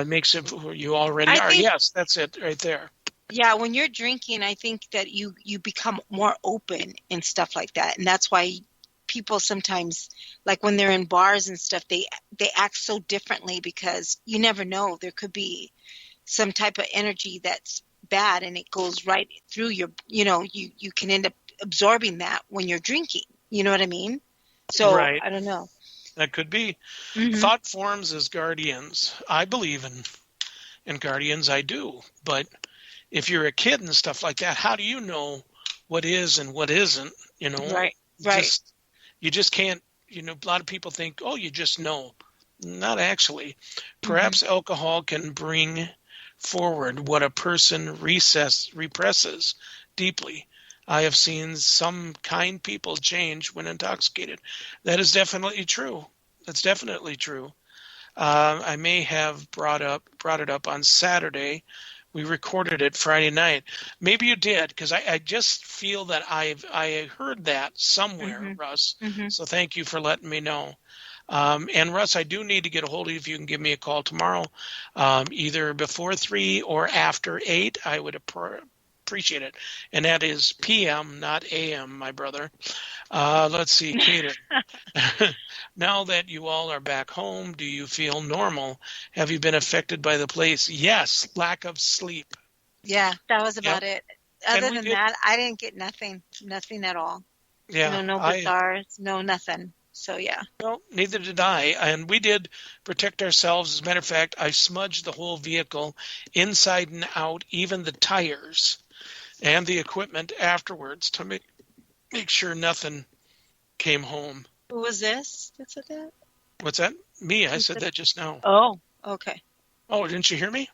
Makes it who you already are. Yes, that's it right there. Yeah, when you're drinking, I think that you become more open and stuff like that. And that's why people sometimes, like when they're in bars and stuff, they act so differently because you never know. There could be some type of energy that's bad and it goes right through your, you can end up absorbing that when you're drinking. You know what I mean? So Right. I don't know. That could be. Mm-hmm. Thought forms as guardians. I believe in guardians. I do. But if you're a kid and stuff like that, how do you know what is and what isn't? Right. Right. You just can't. A lot of people think, oh, you just know. Not actually. Perhaps alcohol can bring forward what a person represses deeply. I have seen some kind people change when intoxicated. That is definitely true. That's definitely true. I may have brought it up on Saturday. We recorded it Friday night. Maybe you did, because I just feel that I heard that somewhere, Russ. Mm-hmm. So thank you for letting me know. And Russ, I do need to get a hold of you if you can give me a call tomorrow, either before 3 or after 8. I would appreciate it. And that is PM, not AM, my brother. Let's see, Kaden. Now that you all are back home, do you feel normal? Have you been affected by the place? Yes, lack of sleep. Yeah, that was about it. Other than that, I didn't get nothing at all. Yeah, no bazaars, no nothing. So, yeah. No, neither did I. And we did protect ourselves. As a matter of fact, I smudged the whole vehicle inside and out, even the tires and the equipment afterwards to make sure nothing came home. Who was this that said that? What's that? Me. I said that just now. Oh, okay. Oh, didn't you hear me?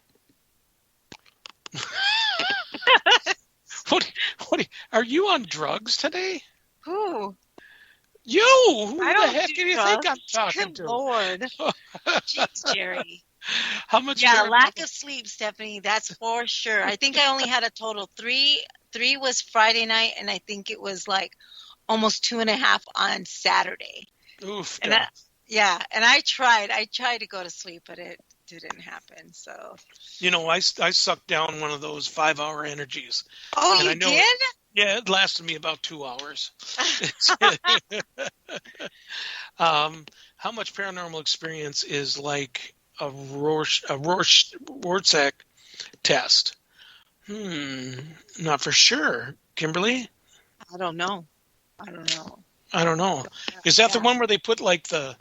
What? Are you on drugs today? Who? You? Who I the don't heck do do you drugs. think I'm talking Good to? Lord. Jeez, Jerry. How much? Yeah, lack of sleep, Stephanie. That's for sure. I think I only had a total 3. 3 was Friday night, and I think it was like almost 2.5 on Saturday. Oof. And and I tried to go to sleep, but it didn't happen. So, I sucked down one of those 5-hour energies. oh, And you did? Yeah, it lasted me about 2 hours. How much paranormal experience is like a Rorschach test? Not for sure. Kimberly? I don't know. Is that the one where they put like the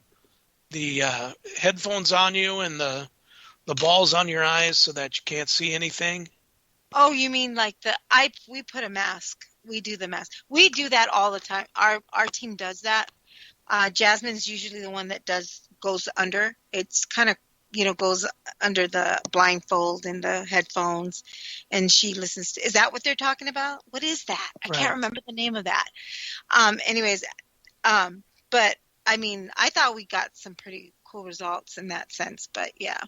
headphones on you and the balls on your eyes so that you can't see anything? Oh, you mean like we put a mask. We do the mask. We do that all the time. Our team does that. Jasmine's usually the one that goes under. It's kind of, goes under the blindfold and the headphones, and she listens to. Is that what they're talking about? What is that? I can't remember the name of that. But I mean, I thought we got some pretty cool results in that sense. But yeah,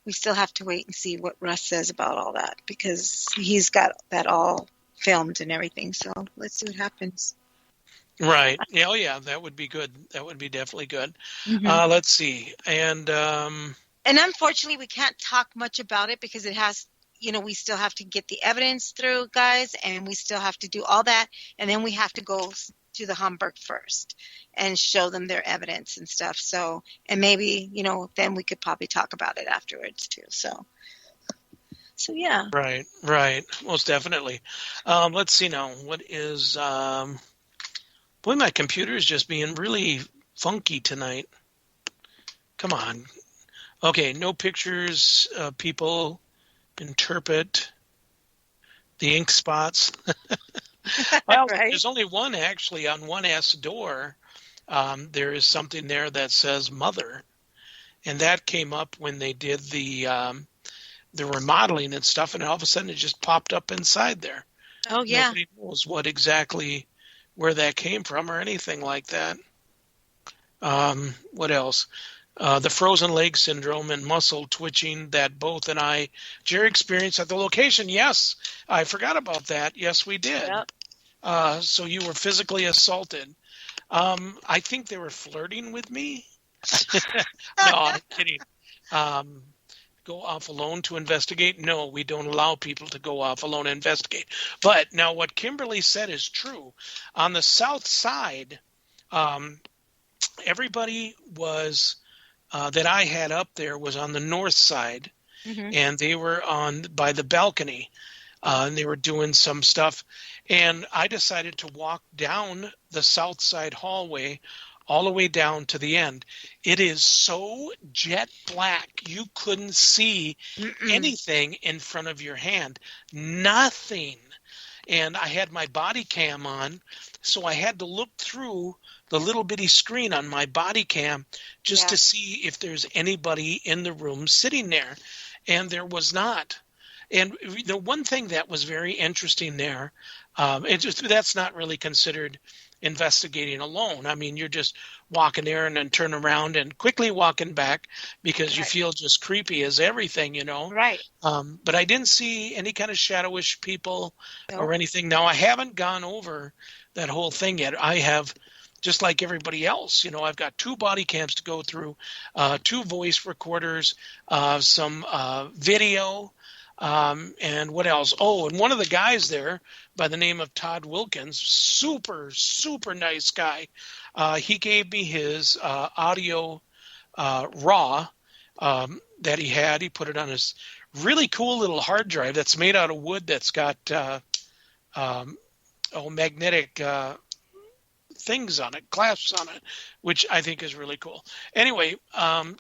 we still have to wait and see what Russ says about all that, because he's got that all filmed and everything. So let's see what happens. Right. Yeah, oh, yeah, that would be good. That would be definitely good. Mm-hmm. Let's see. And unfortunately, we can't talk much about it because it has, we still have to get the evidence through, guys, and we still have to do all that. And then we have to go to the Humbird first and show them their evidence and stuff. So, and maybe, then we could probably talk about it afterwards too. So yeah. Right. Most definitely. Let's see now. What is, boy, my computer is just being really funky tonight. Come on. Okay. No pictures. People interpret the ink spots. Well, Right. There's only one actually on 1S door. There is something there that says mother, and that came up when they did the remodeling and stuff, and all of a sudden it just popped up inside there. Oh, yeah. Nobody knows where that came from or anything like that. What else? The frozen leg syndrome and muscle twitching that both and Jerry experienced at the location. Yes, I forgot about that. Yes, we did. Yep. So you were physically assaulted. I think they were flirting with me. No, I'm kidding. Go off alone to investigate? No, we don't allow people to go off alone and investigate. But now what Kimberly said is true. On the south side, everybody was that I had up there was on the north side, and they were by the balcony, and they were doing some stuff. And I decided to walk down the south side hallway all the way down to the end. It is so jet black. You couldn't see anything in front of your hand. Nothing. And I had my body cam on, so I had to look through the little bitty screen on my body cam just to see if there's anybody in the room sitting there. And there was not. And the one thing that was very interesting there, that's not really considered investigating alone. I mean, you're just walking there and then turn around and quickly walking back because you feel just creepy as everything, Right. But I didn't see any kind of shadowish people or anything. Now, I haven't gone over that whole thing yet. I have, just like everybody else, I've got 2 body cams to go through, 2 voice recorders, some video, and what else? Oh, and one of the guys there by the name of Todd Wilkins, super, super nice guy. He gave me his audio raw that he had. He put it on his really cool little hard drive that's made out of wood that's got magnetic things on it, clasps on it, which I think is really cool. Anyway, I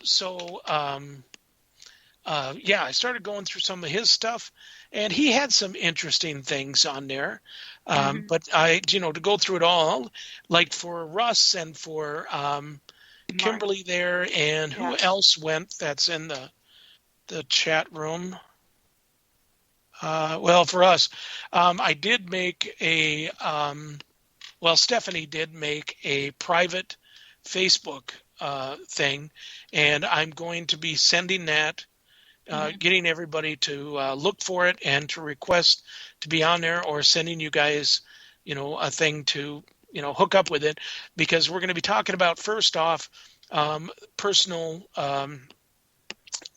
started going through some of his stuff, and he had some interesting things on there. But to go through it all, like for Russ and for Kimberly there, and who else went that's in the chat room? For us, I did make Stephanie did make a private Facebook thing, and I'm going to be sending that, getting everybody to look for it and to request to be on there, or sending you guys, a thing to, hook up with it, because we're going to be talking about, first off, personal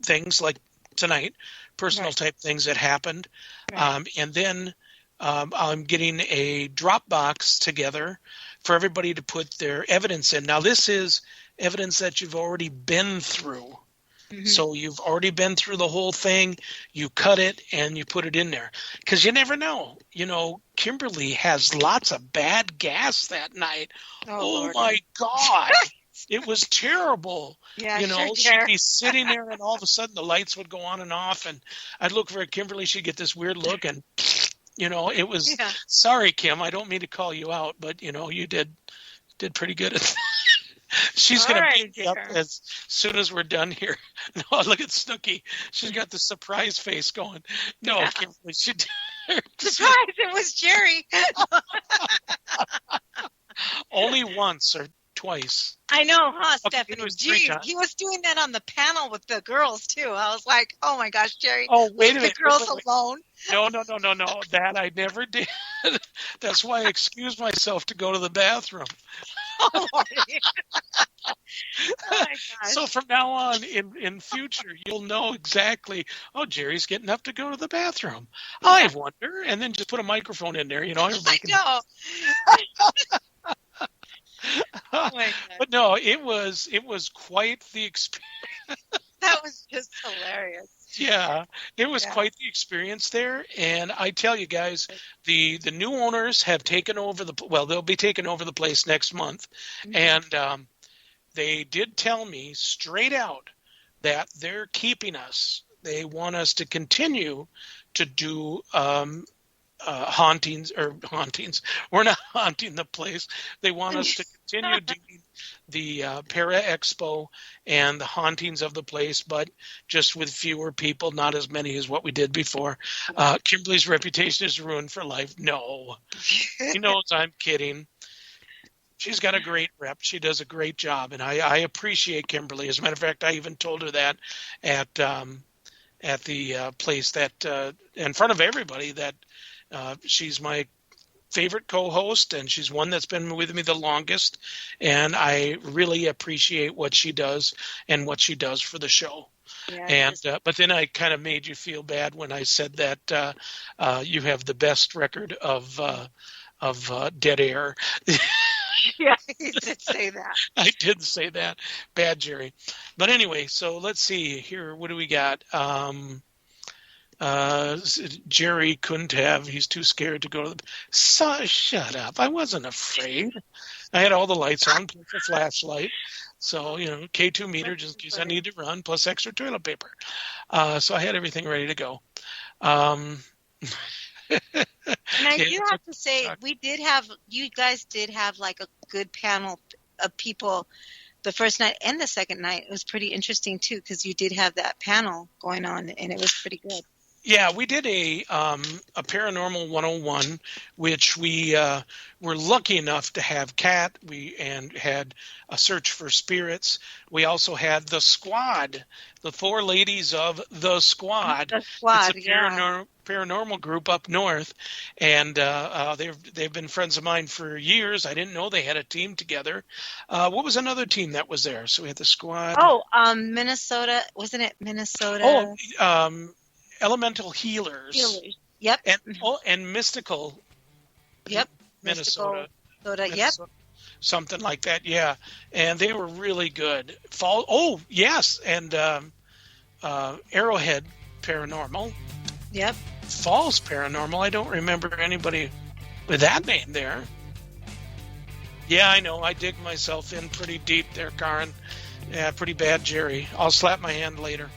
things like tonight, personal type things that happened. And then I'm getting a Dropbox together for everybody to put their evidence in. Now, this is evidence that you've already been through. So you've already been through the whole thing. You cut it and you put it in there, because you never know. Kimberly has lots of bad gas that night. Oh my God. It was terrible. Yeah, she'd be sitting there, and all of a sudden the lights would go on and off, and I'd look for Kimberly. She'd get this weird look, and it was. Sorry, Kim, I don't mean to call you out, but you did pretty good at that. She's going to beat me up as soon as we're done here. No, look at Snooky. She's got the surprise face going. No, Kimberly, she did. Surprise! It was Jerry. Only once or twice. I know, huh, Stephanie? Geez, he was doing that on the panel with the girls too. I was like, "Oh my gosh, Jerry! Oh, wait a minute, the girls alone." No. That I never did. That's why I excused myself to go to the bathroom. Oh, oh my gosh. So from now on, in future, you'll know exactly. Oh, Jerry's getting up to go to the bathroom. I wonder, and then just put a microphone in there. Everybody can. I know. Oh my God. But no, it was quite the experience. That was just hilarious. Yeah, it was Yeah. quite the experience there. And I tell you guys, the new owners have taken over they'll be taking over the place next month. Mm-hmm. And they did tell me straight out that they're keeping us. They want us to continue to do hauntings. We're not haunting the place. They want us to continue doing the ParaExpo and the hauntings of the place, but just with fewer people, not as many as what we did before. Kimberly's reputation is ruined for life. No, he knows I'm kidding. She's got a great rep. She does a great job, and I appreciate Kimberly. As a matter of fact, I even told her that at the place that in front of everybody that she's my favorite co-host, and she's one that's been with me the longest, and I really appreciate what she does and what she does for the show. Yeah, And but then I kind of made you feel bad when I said that you have the best record of dead air. yeah, you did say that. I did say that. Bad, Jerry. But anyway, so let's see here. What do we got? Jerry couldn't have. He's too scared to go to the... shut up. I wasn't afraid. I had all the lights on, plus a flashlight. So, K2 meter just in case I need to run, plus extra toilet paper. So I had everything ready to go. And I do have to say, you guys did have like a good panel of people the first night and the second night. It was pretty interesting too, because you did have that panel going on, and it was pretty good. Yeah, we did a Paranormal 101, which we were lucky enough to have Kat. And had a search for spirits. We also had the squad, the 4 ladies of the squad. The squad, it's a paranormal group up north, and they've been friends of mine for years. I didn't know they had a team together. What was another team that was there? So we had the squad. Oh, Minnesota, wasn't it Minnesota? Oh, Elemental Healers. Yep. And Mystical. Yep. Minnesota. Yep. Something like that, yeah. And they were really good. Yes, and Arrowhead Paranormal. Yep. Falls Paranormal. I don't remember anybody with that name there. Yeah, I know. I dig myself in pretty deep there, Karen. Yeah, pretty bad, Jerry. I'll slap my hand later.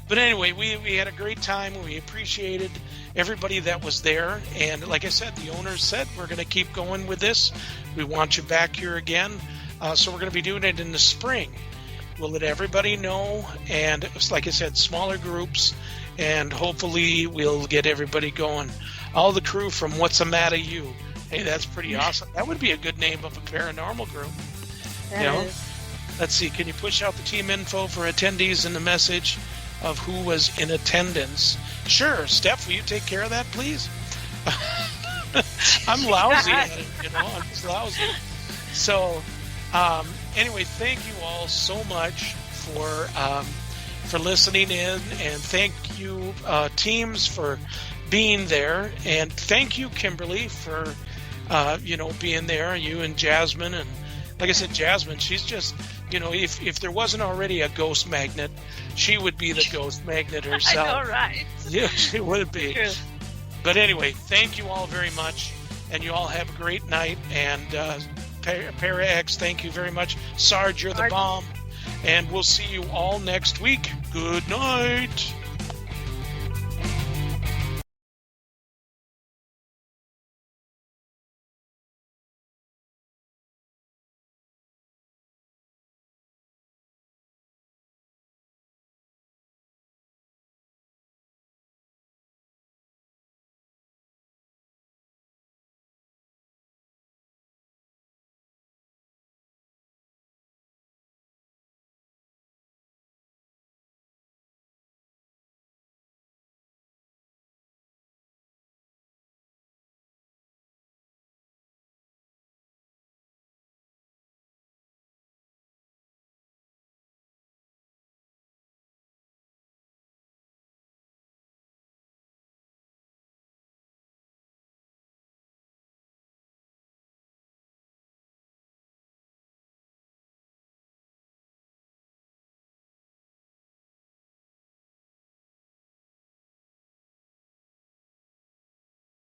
But anyway, we had a great time. We appreciated everybody that was there. And like I said, the owners said, we're going to keep going with this. We want you back here again. So we're going to be doing it in the spring. We'll let everybody know. And it's like I said, smaller groups. And hopefully we'll get everybody going. All the crew from What's the Matter You. Hey, that's pretty awesome. That would be a good name of a paranormal group. Let's see. Can you push out the team info for attendees and the message of who was in attendance? Sure. Steph, will you take care of that, please? I'm lousy at it, I'm just lousy. So, anyway, thank you all so much for listening in, and thank you, teams, for being there, and thank you, Kimberly, for being there. You and Jasmine, and like I said, Jasmine, she's just, if there wasn't already a ghost magnet, she would be the ghost magnet herself. I know, right? Yeah, she would be. True. But anyway, thank you all very much, and you all have a great night. And ParaX, thank you very much. Sarge, you're the bomb. And we'll see you all next week. Good night.